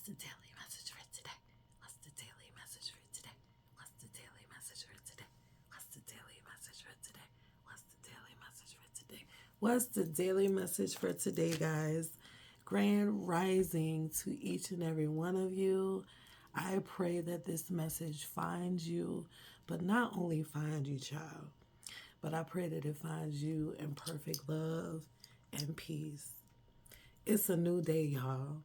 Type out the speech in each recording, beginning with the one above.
the daily message for today? What's the daily message for today? What's the daily message for today? What's the daily message for today? What's the daily message for today? What's the daily message for today, guys? Grand rising to each and every one of you. I pray that this message finds you, but not only find you, child, but I pray that it finds you in perfect love and peace. It's a new day, y'all.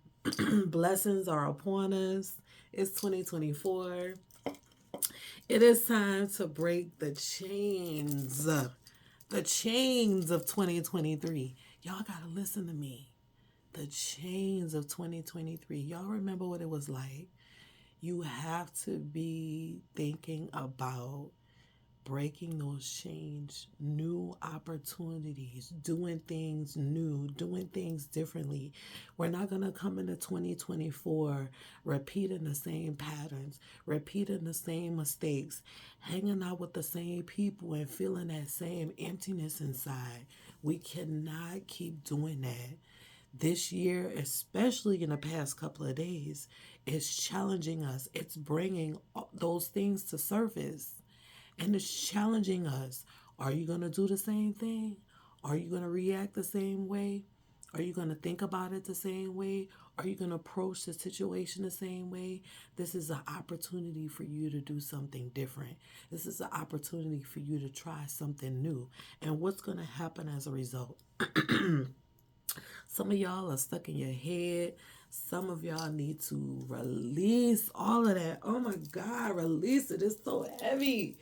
Blessings are upon us. It's 2024. It is time to break the chains of 2023. Y'all got to listen to me. The chains of 2023. Y'all remember what it was like? You have to be thinking about breaking those chains, new opportunities, doing things new, doing things differently. We're not going to come into 2024 repeating the same patterns, repeating the same mistakes, hanging out with the same people and feeling that same emptiness inside. We cannot keep doing that. This year, especially in the past couple of days, is challenging us. It's bringing those things to surface. And it's challenging us. Are you going to do the same thing? Are you going to react the same way? Are you going to think about it the same way? Are you going to approach the situation the same way? This is an opportunity for you to do something different. This is an opportunity for you to try something new. And what's going to happen as a result? Some of y'all are stuck in your head. Some of y'all need to release all of that. Oh my God, release it. It's so heavy.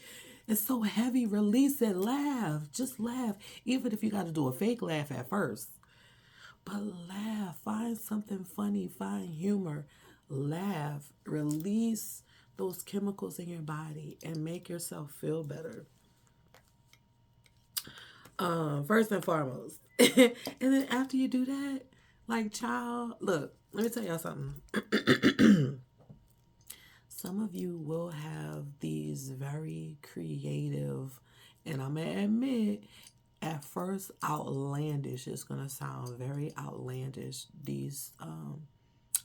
It's so heavy. Release it. Laugh. Just laugh. Even if you got to do a fake laugh at first. But laugh. Find something funny. Find humor. Laugh. Release those chemicals in your body and make yourself feel better. First and foremost. And then after you do that, like, child, look, let me tell y'all something. Some of you will have these very creative, and I'm going to admit, at first, outlandish. It's going to sound very outlandish, these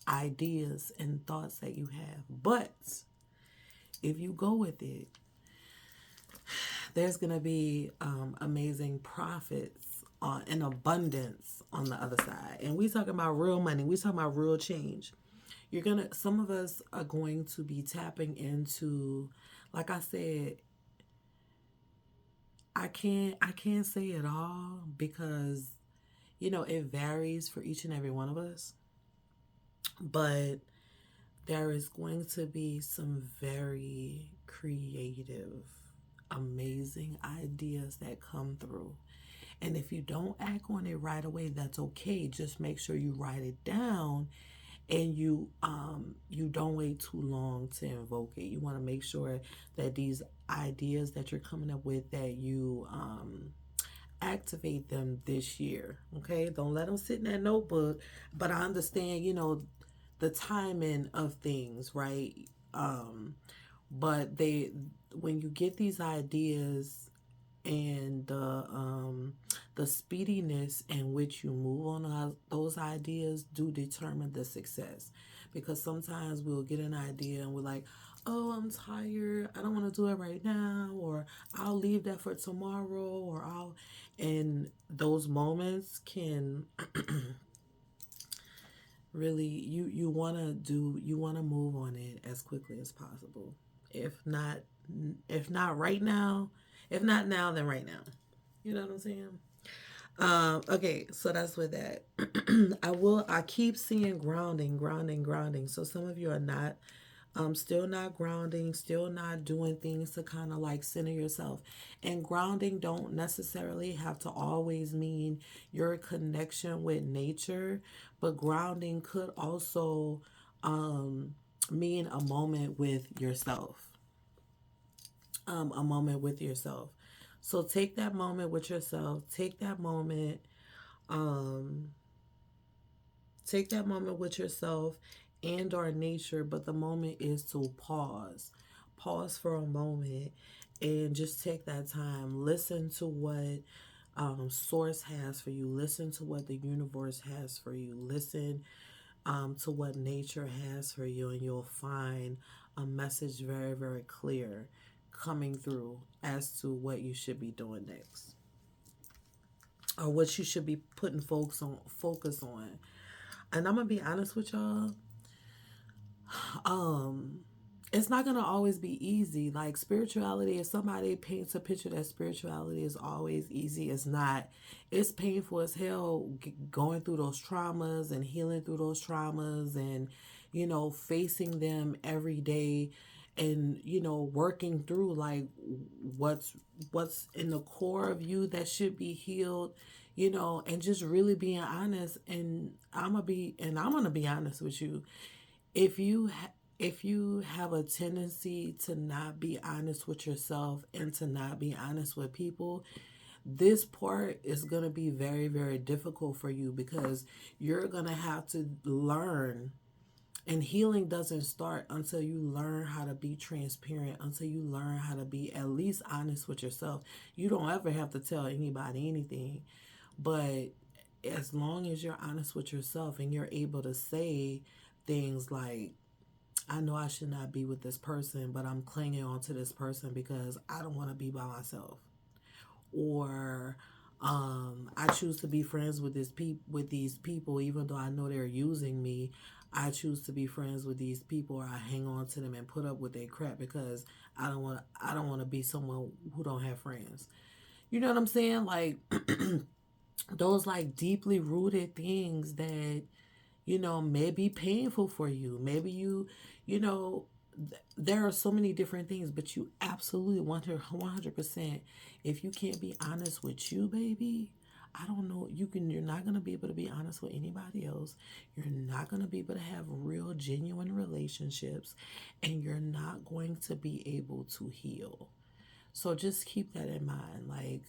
ideas and thoughts that you have. But if you go with it, there's going to be amazing profits in abundance on the other side. And we talking about real money. We talking about real change. Some of us are going to be tapping into, like I said, I can't say it all because, it varies for each and every one of us. But there is going to be some very creative, amazing ideas that come through. And if you don't act on it right away, that's okay. Just make sure you write it down and you don't wait too long to invoke it. You want to make sure that these ideas that you're coming up with, that you activate them this year. Okay, don't let them sit in that notebook. But I understand, the timing of things, right? But when you get these ideas and the speediness in which you move on those ideas do determine the success. Because sometimes we'll get an idea and we're like, oh, I'm tired, I don't want to do it right now, or I'll leave that for tomorrow, and those moments can really, you want to move on it as quickly as possible. If not right now, if not now, then right now. You know what I'm saying? Okay, so that's with that. I keep seeing grounding, grounding, grounding. So some of you are not, still not grounding, still not doing things to kind of like center yourself. And grounding don't necessarily have to always mean your connection with nature, but grounding could also mean a moment with yourself. A moment with yourself. So take that moment with yourself. Um, Take that moment with yourself and or nature, but the moment is to pause. Pause for a moment and just take that time. Listen to what source has for you. Listen to what the universe has for you. Listen to what nature has for you, and you'll find a message very, very clear coming through as to what you should be doing next, or what you should be putting focus on. And I'm gonna be honest with y'all, um it's not gonna always be easy. Like, spirituality, if somebody paints a picture that spirituality is always easy, it's not. It's painful as hell, going through those traumas and healing through those traumas, and facing them every day, and working through, like, what's in the core of you that should be healed, and just really being honest. And I'm gonna be honest with you. If you have a tendency to not be honest with yourself and to not be honest with people, this part is going to be very, very difficult for you, because you're going to have to learn. And healing doesn't start until you learn how to be transparent, until you learn how to be at least honest with yourself. You don't ever have to tell anybody anything, but as long as you're honest with yourself and you're able to say things like, I know I should not be with this person, but I'm clinging on to this person because I don't want to be by myself. Or I choose to be friends with these people, even though I know they're using me. I choose to be friends with these people, or I hang on to them and put up with their crap because I don't want to be someone who don't have friends. You know what I'm saying? Like, those, like, deeply rooted things that may be painful for you. Maybe you know, there are so many different things, but you absolutely 100%. If you can't be honest with you, baby, I don't know. You're not gonna be able to be honest with anybody else. You're not gonna be able to have real, genuine relationships, and you're not going to be able to heal. So just keep that in mind. Like,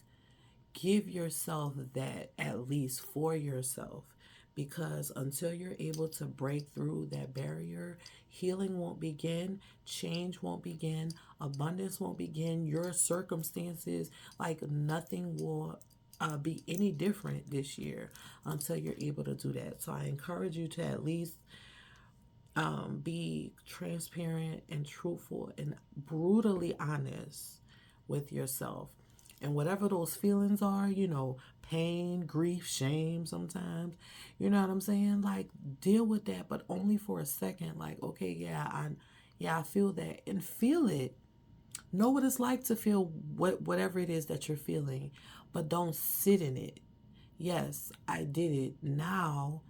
give yourself that, at least for yourself, because until you're able to break through that barrier, healing won't begin, change won't begin, abundance won't begin. Your circumstances, like, nothing will be any different this year until you're able to do that. So I encourage you to at least be transparent and truthful and brutally honest with yourself. And whatever those feelings are, pain, grief, shame sometimes, you know what I'm saying? Like, deal with that, but only for a second. Like, okay, yeah, I feel that, and feel it. Know what it's like to feel whatever it is that you're feeling, but don't sit in it. Yes, I did it. Now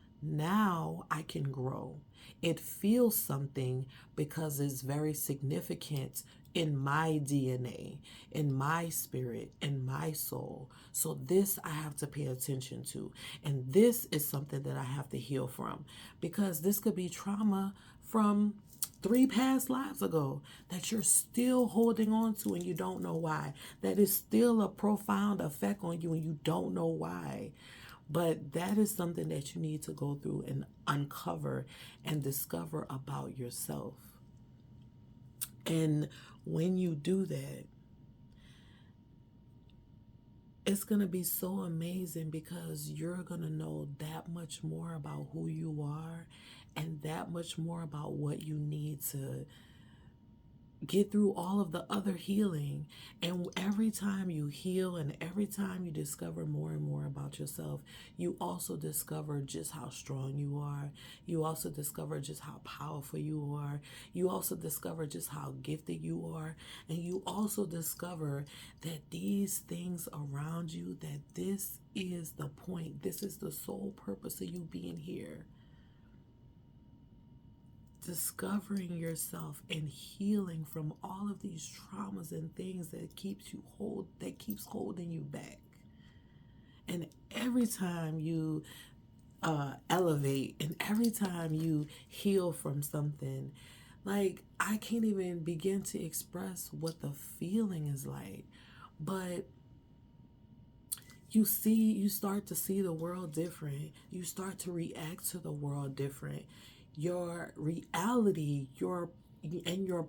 I can grow. It feels something because it's very significant in my DNA, in my spirit, in my soul. So this I have to pay attention to. And this is something that I have to heal from, because this could be trauma from 3 past lives ago that you're still holding on to, and you don't know why. That is still a profound effect on you, and you don't know why. But that is something that you need to go through and uncover and discover about yourself. And when you do that, it's going to be so amazing, because you're going to know that much more about who you are, and that much more about what you need to get through all of the other healing. And every time you heal, and every time you discover more and more about yourself, you also discover just how strong you are. You also discover just how powerful you are. You also discover just how gifted you are. And you also discover that these things around you, that this is the point, this is the sole purpose of you being here. Discovering yourself and healing from all of these traumas and things that keeps holding you back. And every time you elevate, and every time you heal from something, like, I can't even begin to express what the feeling is like. But you start to see the world different. You start to react to the world different. Your reality, your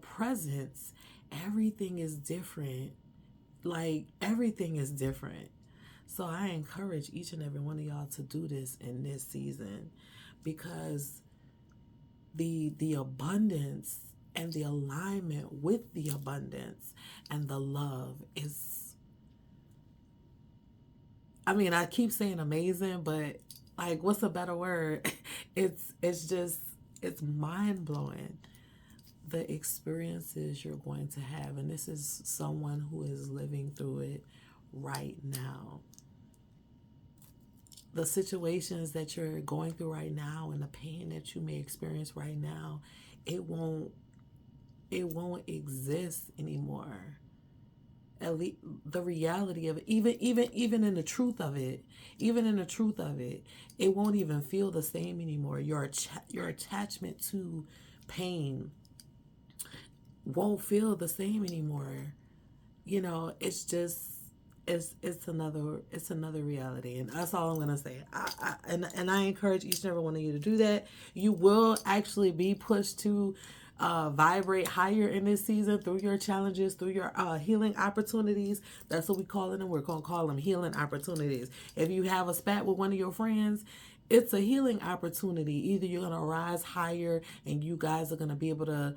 presence, everything is different. Like, everything is different. So I encourage each and every one of y'all to do this in this season, because the abundance and the alignment with the abundance and the love is, I mean, I keep saying amazing, but like, what's a better word? It's just, it's mind blowing, the experiences you're going to have. And this is someone who is living through it right now. The situations that you're going through right now and the pain that you may experience right now, it won't exist anymore. At least the reality of it, even in the truth of it, it won't even feel the same anymore. Your attachment to pain won't feel the same anymore. You know, it's just, it's another reality, and that's all I'm gonna say. And I encourage each and every one of you to do that. You will actually be pushed to vibrate higher in this season through your challenges, through your healing opportunities. That's what we call them. We're gonna call them healing opportunities. If you have a spat with one of your friends, it's a healing opportunity. Either you're gonna rise higher and you guys are gonna be able to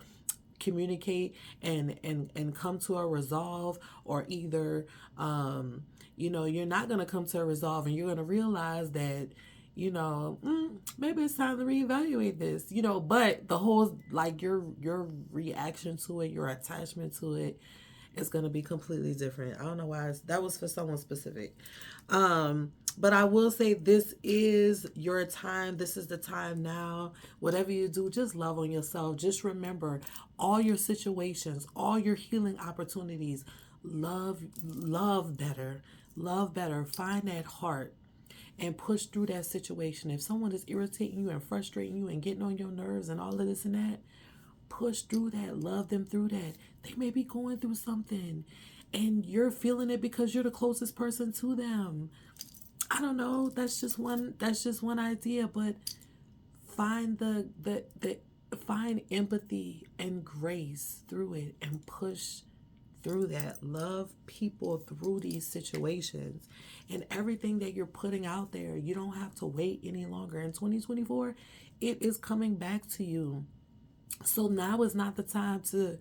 communicate and come to a resolve, or either you're not going to come to a resolve and you're going to realize that maybe it's time to reevaluate this, but the whole, like, your reaction to it, your attachment to it, is going to be completely different. I don't know why that was for someone specific. But I will say, this is your time. This is the time now. Whatever you do, just love on yourself. Just remember, all your situations, all your healing opportunities, love better. Love better. Find that heart and push through that situation. If someone is irritating you and frustrating you and getting on your nerves and all of this and that, push through that. Love them through that. They may be going through something and you're feeling it because you're the closest person to them. I don't know. That's just one idea, but find find empathy and grace through it and push through that. Love people through these situations, and everything that you're putting out there, you don't have to wait any longer. In 2024, it is coming back to you. So now is not the time to,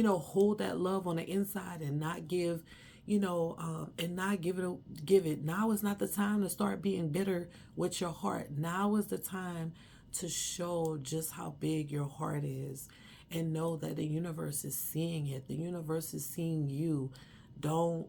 hold that love on the inside and not give, and not give it. Now is not the time to start being bitter with your heart. Now is the time to show just how big your heart is, and know that the universe is seeing it. The universe is seeing you. Don't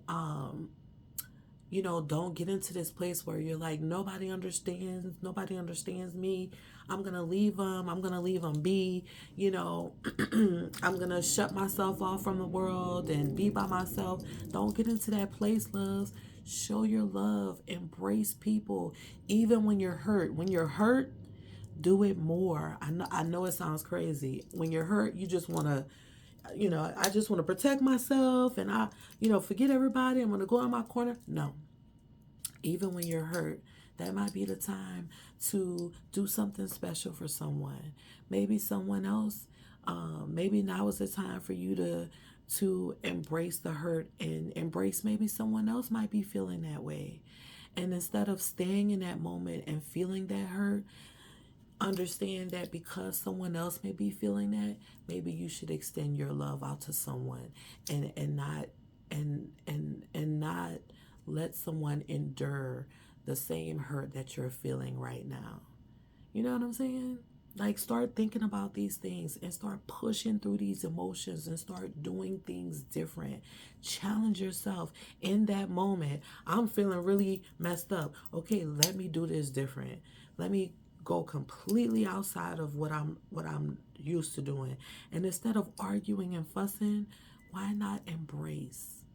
don't get into this place where you're like, nobody understands me. I'm going to leave them be, I'm going to shut myself off from the world and be by myself. Don't get into that place, love. Show your love, embrace people, even when you're hurt. When you're hurt, do it more. I know it sounds crazy. When you're hurt, you just want to, I just want to protect myself and forget everybody. I'm going to go in my corner. No. Even when you're hurt, that might be the time to do something special for someone. Maybe someone else, maybe now is the time for you to embrace the hurt and embrace, maybe someone else might be feeling that way. And instead of staying in that moment and feeling that hurt, understand that because someone else may be feeling that, maybe you should extend your love out to someone and not let someone endure the same hurt that you're feeling right now. You know what I'm saying? Like, start thinking about these things and start pushing through these emotions and start doing things different. Challenge yourself in that moment. I'm feeling really messed up. Okay, let me do this different. Let me go completely outside of what I'm used to doing. And instead of arguing and fussing, why not embrace?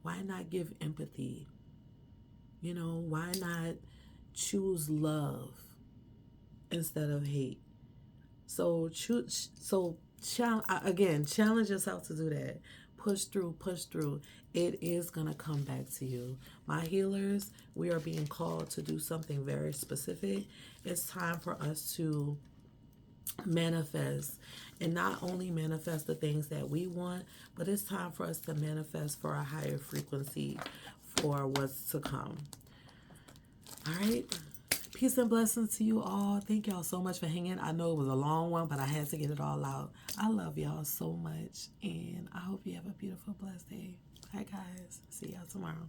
Why not give empathy? Why not choose love instead of hate? So challenge yourself to do that. Push through. It is going to come back to you. My healers, we are being called to do something very specific. It's time for us to manifest, and not only manifest the things that we want, but it's time for us to manifest for a higher frequency for what's to come. All right, Peace and blessings to you all. Thank y'all so much for hanging. I know it was a long one, but I had to get it all out. I love y'all so much, and I hope you have a beautiful, blessed day. Bye, guys. See y'all tomorrow.